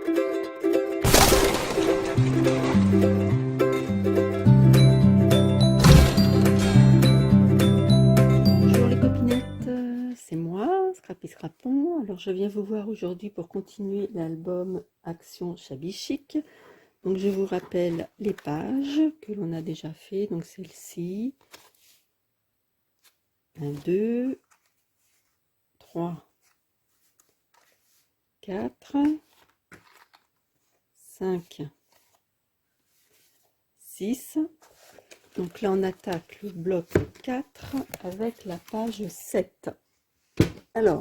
Bonjour les copinettes, c'est moi, Scrappy Scrapon. Alors je viens vous voir aujourd'hui pour continuer l'album Action Shabby Chic. Donc je vous rappelle les pages que l'on a déjà fait. Donc celle-ci, 1, 2, 3, 4, 5, 6. Donc là on attaque le bloc 4 avec la page 7. Alors,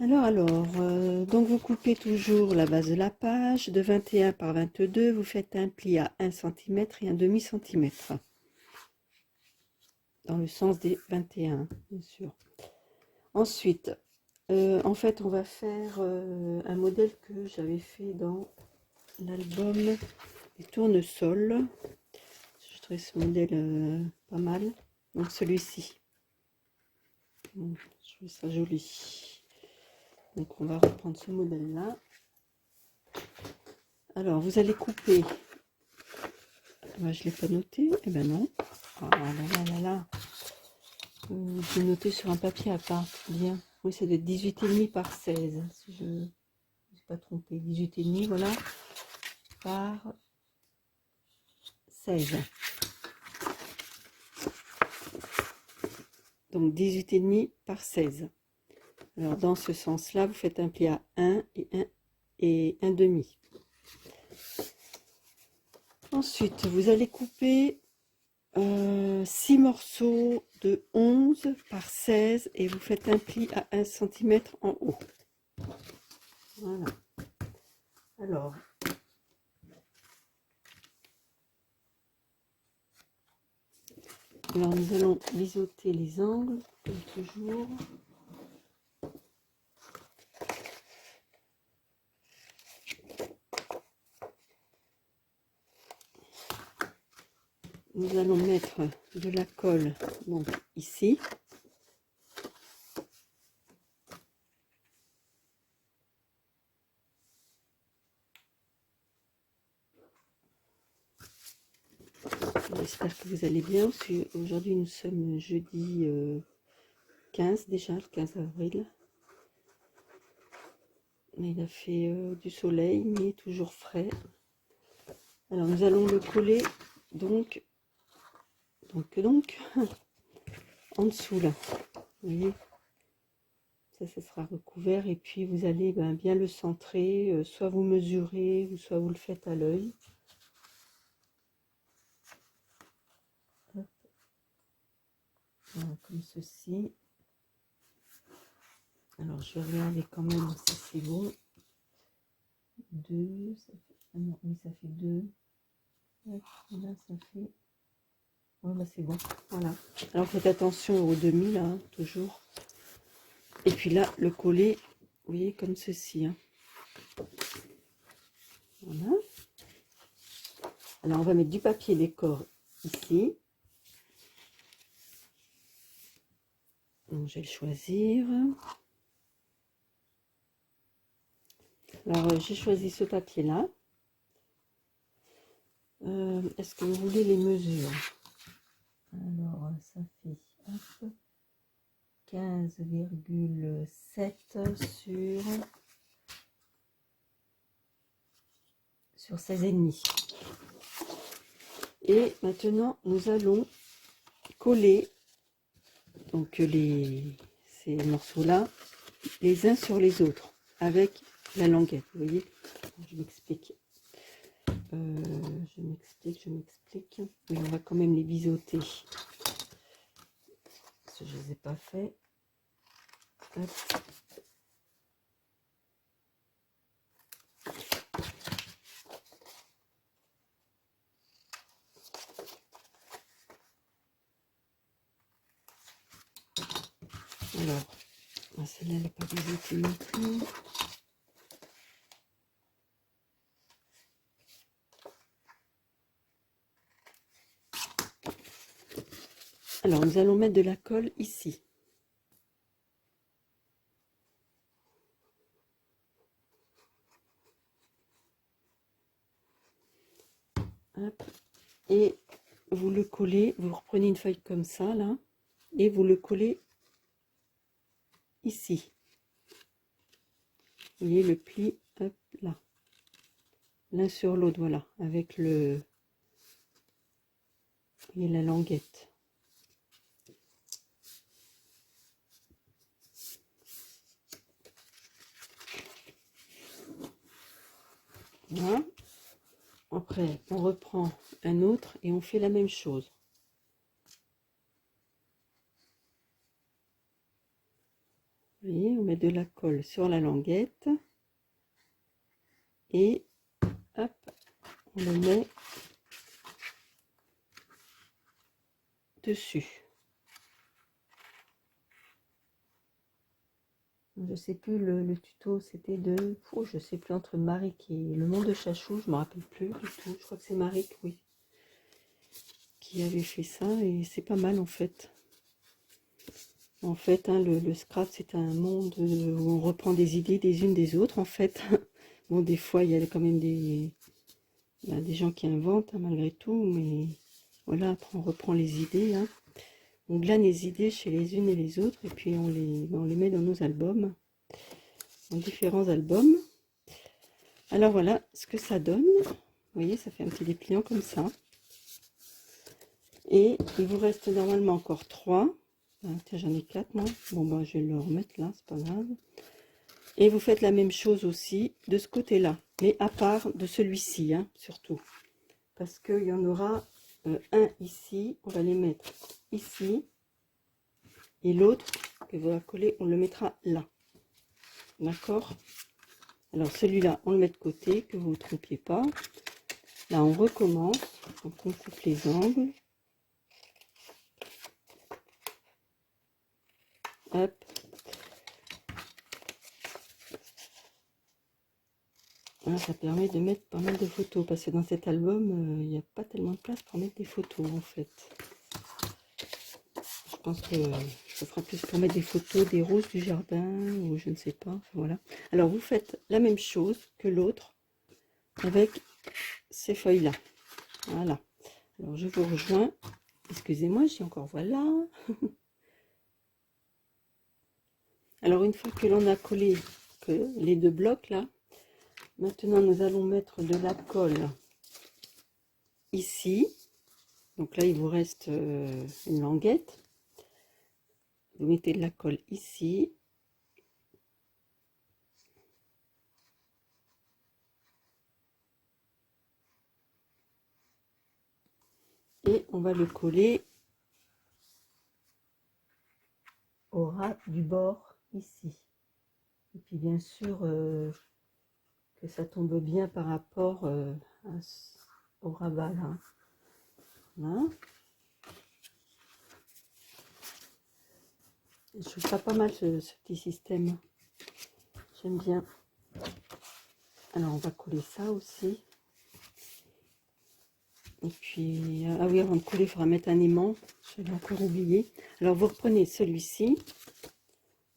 donc vous coupez toujours la base de la page de 21 par 22, vous faites un pli à 1 cm et un demi centimètre dans le sens des 21, bien sûr. Ensuite, en fait, on va faire un modèle que j'avais fait dans l'album des tournesols. Je trouvais ce modèle pas mal. Donc celui-ci, je trouve ça joli. Donc on va reprendre ce modèle là. Alors vous allez couper, je l'ai pas noté, eh ben non, ah là là, j'ai noté sur un papier à part, bien, oui c'est de 18,5 par 16, si je ne me suis pas trompé, 18,5 voilà, par 16, donc 18,5 par 16. Alors dans ce sens là vous faites un pli à 1 et 1 demi. Ensuite vous allez couper 6 morceaux de 11 par 16 et vous faites un pli à 1 cm en haut. Voilà. Alors nous allons biseauter les angles comme toujours. Nous allons mettre de la colle donc ici. J'espère que vous allez bien. Aujourd'hui nous sommes jeudi 15 déjà, le 15 avril. Il a fait du soleil mais toujours frais. Alors nous allons le coller donc en dessous là. Vous voyez, ça sera recouvert et puis vous allez bien le centrer, soit vous mesurez ou soit vous le faites à l'œil. Voilà, comme ceci. Alors je vais regarder quand même si c'est bon. 2, ça fait... Ah non, oui, ça fait 2. Là, ça fait... Ouais, c'est bon. Voilà. Alors faites attention au demi, là, hein, toujours. Et puis là, le coller, vous voyez, comme ceci. Hein. Voilà. Alors on va mettre du papier décor ici. Donc, je vais le choisir. Alors, j'ai choisi ce papier-là. Est-ce que vous voulez les mesures? Alors, ça fait 15,7 sur 16,5. Et maintenant, nous allons coller donc ces morceaux-là les uns sur les autres avec la languette. Vous voyez, je m'explique. Je m'explique. Mais on va quand même les biseauter. Parce que je ne les ai pas fait. Hop. Alors, celle-là, elle n'est pas biseautée non plus. Alors, nous allons mettre de la colle ici. Hop. Et vous le collez, vous reprenez une feuille comme ça, là, et vous le collez ici. Vous voyez le pli, hop, là. L'un sur l'autre, voilà, avec le... Vous voyez la languette. Voilà. Après, on reprend un autre et on fait la même chose. Vous voyez, on met de la colle sur la languette et hop, on le met dessus. Je sais plus, le tuto c'était de, oh, je sais plus, entre Maric et le monde de Chachou, je me rappelle plus du tout. Je crois que c'est Maric, oui, qui avait fait ça et c'est pas mal en fait. En fait, hein, le scrap c'est un monde où on reprend des idées des unes des autres en fait. Bon, des fois il y a quand même des gens qui inventent hein, malgré tout, mais voilà, après on reprend les idées. Hein. On glane les idées chez les unes et les autres et puis on les met dans nos albums, dans différents albums. Alors voilà ce que ça donne. Vous voyez, ça fait un petit dépliant comme ça. Et il vous reste normalement encore 3. Ah, tiens, j'en ai 4 moi. Bon, ben, je vais le remettre là, c'est pas grave. Et vous faites la même chose aussi de ce côté-là, mais à part de celui-ci, hein, surtout. Parce qu'il y en aura un ici, on va les mettre ici. Et l'autre que vous allez coller, on le mettra là. D'accord? Alors celui-là, on le met de côté, que vous ne vous trompiez pas. Là, on recommence. Donc on coupe les angles. Hop. Là, ça permet de mettre pas mal de photos. Parce que dans cet album, il n'y a pas tellement de place pour mettre des photos, en fait. Je pense que ça sera plus pour mettre des photos des roses du jardin, ou je ne sais pas. Enfin, voilà. Alors, vous faites la même chose que l'autre avec ces feuilles-là. Voilà. Alors, je vous rejoins. Excusez-moi, j'ai encore voilà. Alors, une fois que l'on a collé que les deux blocs là, maintenant nous allons mettre de la colle ici. Donc là, il vous reste une languette. Vous mettez de la colle ici. Et on va le coller au ras du bord ici. Et puis bien sûr que ça tombe bien par rapport au rabat là. Voilà. Je trouve ça pas mal ce petit système. J'aime bien. Alors on va coller ça aussi. Et puis, ah oui, avant de coller, il faudra mettre un aimant. Je l'ai encore oublié. Alors vous reprenez celui-ci.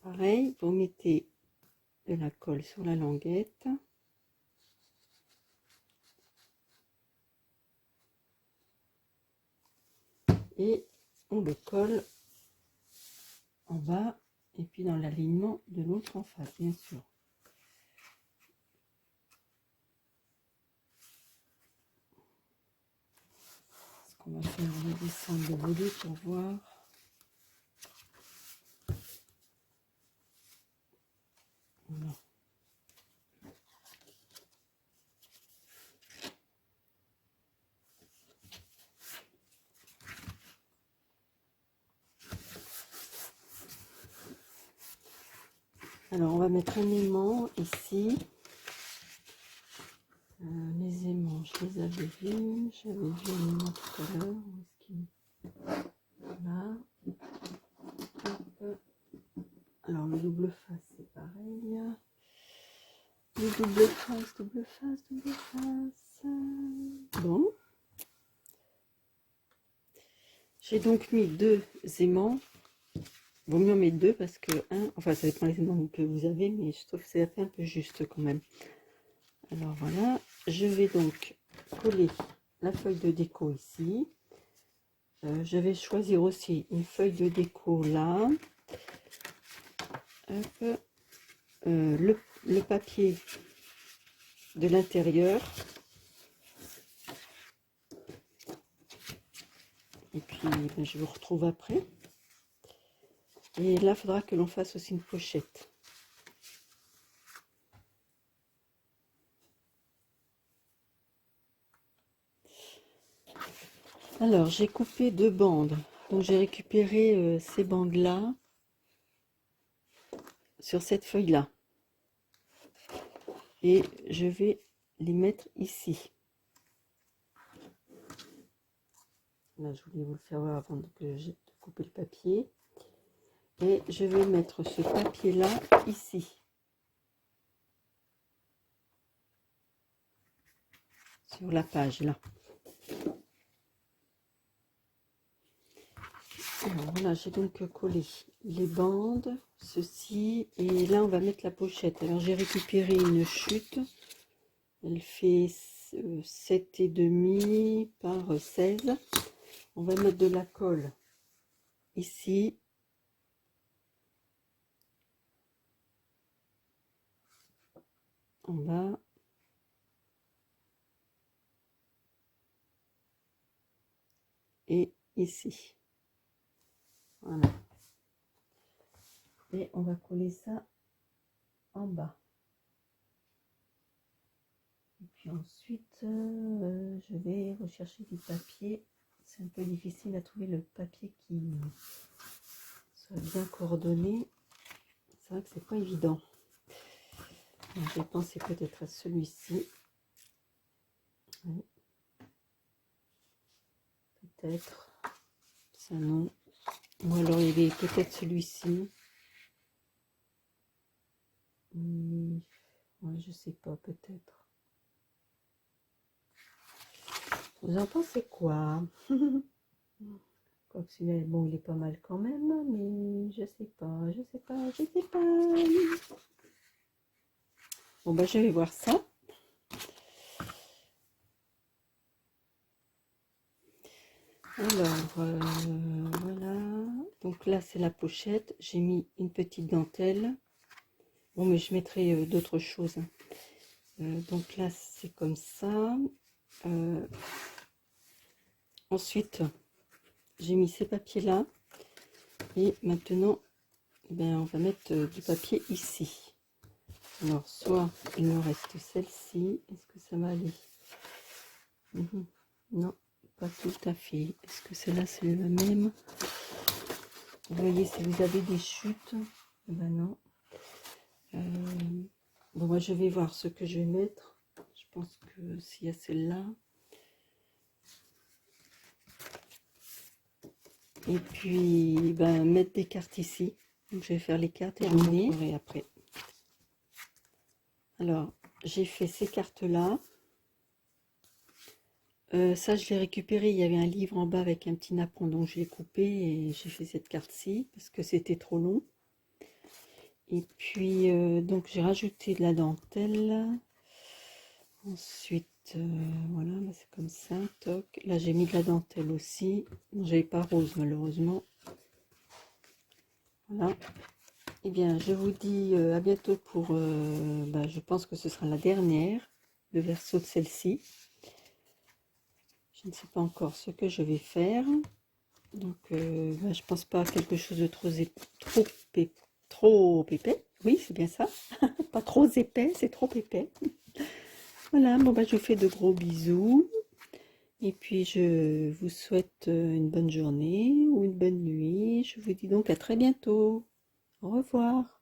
Pareil, vous mettez de la colle sur la languette. Et on le colle en bas et puis dans l'alignement de l'autre en face, bien sûr. Ce qu'on va faire, on va descendre le volet pour voir. Voilà. Alors on va mettre un aimant ici. Les aimants, je les avais vus. J'avais vu un aimant tout à l'heure. Voilà. Hop. Alors le double face, c'est pareil. Le double face, double face, double face. Bon. J'ai donc mis 2 aimants. Vaut mieux en mettre 2 parce que enfin ça dépend des aimants que vous avez, mais je trouve que c'est un peu juste quand même. Alors voilà, je vais donc coller la feuille de déco ici. Je vais choisir aussi une feuille de déco là. Hop. Le papier de l'intérieur. Et puis ben, je vous retrouve après. Et là, il faudra que l'on fasse aussi une pochette. Alors, j'ai coupé 2 bandes. Donc, j'ai récupéré ces bandes-là sur cette feuille-là. Et je vais les mettre ici. Là, je voulais vous le faire voir avant que j'ai coupé le papier. Et je vais mettre ce papier-là ici. Sur la page, là. Alors, voilà, j'ai donc collé les bandes, ceci, et là on va mettre la pochette. Alors j'ai récupéré une chute, elle fait 7,5 par 16. On va mettre de la colle ici. En bas. Et ici. Voilà. Et on va coller ça en bas. Et puis ensuite, je vais rechercher du papier. C'est un peu difficile à trouver le papier qui soit bien coordonné. C'est vrai que c'est pas évident. J'ai pensé peut-être à celui-ci. Oui. Peut-être. Ça non. Ou alors il y avait peut-être celui-ci. Ouais, je sais pas, peut-être. Vous en pensez quoi? Comme celui-là, bon, il est pas mal quand même, mais je sais pas, je sais pas, je sais pas. Bon, bah, je vais voir ça. Alors, voilà. Donc là, c'est la pochette. J'ai mis une petite dentelle. Bon, mais je mettrai d'autres choses. Donc là, c'est comme ça. Ensuite, j'ai mis ces papiers-là. Et maintenant, ben, on va mettre du papier ici. Alors, soit il me reste celle-ci. Est-ce que ça va aller? Non, pas tout à fait. Est-ce que celle-là, c'est la même? Vous voyez, si vous avez des chutes, ben non. Bon, moi, je vais voir ce que je vais mettre. Je pense que s'il y a celle-là. Et puis, ben, mettre des cartes ici. Donc, je vais faire les cartes et je vous montrerai après. Alors, j'ai fait ces cartes-là. Ça, je l'ai récupéré. Il y avait un livre en bas avec un petit napperon, donc je l'ai coupé et j'ai fait cette carte-ci parce que c'était trop long. Et puis, donc, j'ai rajouté de la dentelle. Ensuite, voilà, bah, c'est comme ça. Toc. Là, j'ai mis de la dentelle aussi. J'avais pas rose, malheureusement. Voilà. Eh bien, je vous dis à bientôt pour... bah, je pense que ce sera la dernière, le verso de celle-ci. Je ne sais pas encore ce que je vais faire. Donc, bah, je pense pas à quelque chose de trop épais. Oui, c'est bien ça. Pas trop épais, c'est trop épais. Voilà, bon, bah, je vous fais de gros bisous. Et puis, je vous souhaite une bonne journée ou une bonne nuit. Je vous dis donc à très bientôt. Au revoir.